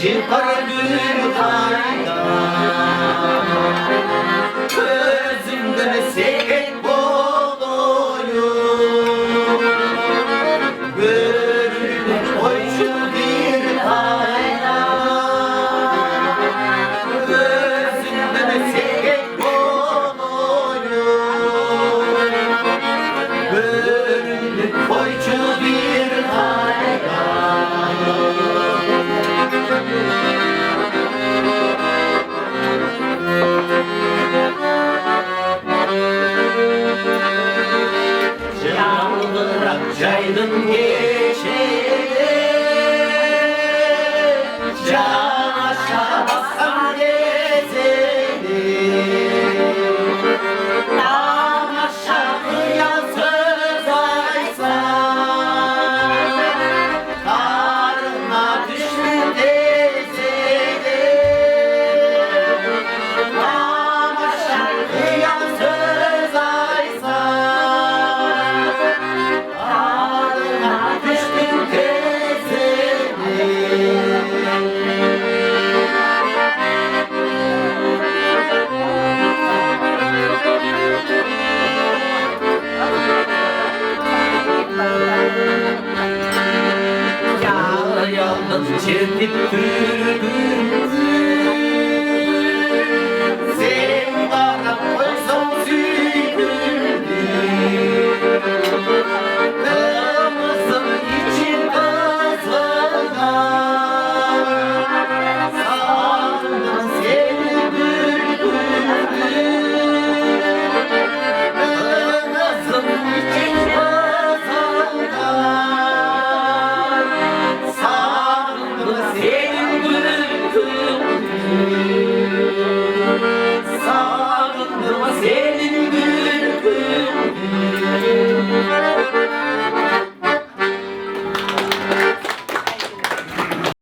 çıkar bir kayda. Gözümden seket boluyor, görünür koycu bir kayda. Gözümden seket boluyor, görünür koycu bir kayda. Yağmurlar caydın geçeli, can aşağı basan gezeli. Dağ aşağıya söz aysan, karnına düştü tezeli. Dağ aşağıya söz aysan, yalnız çirkin türkümüzü sen bana koysan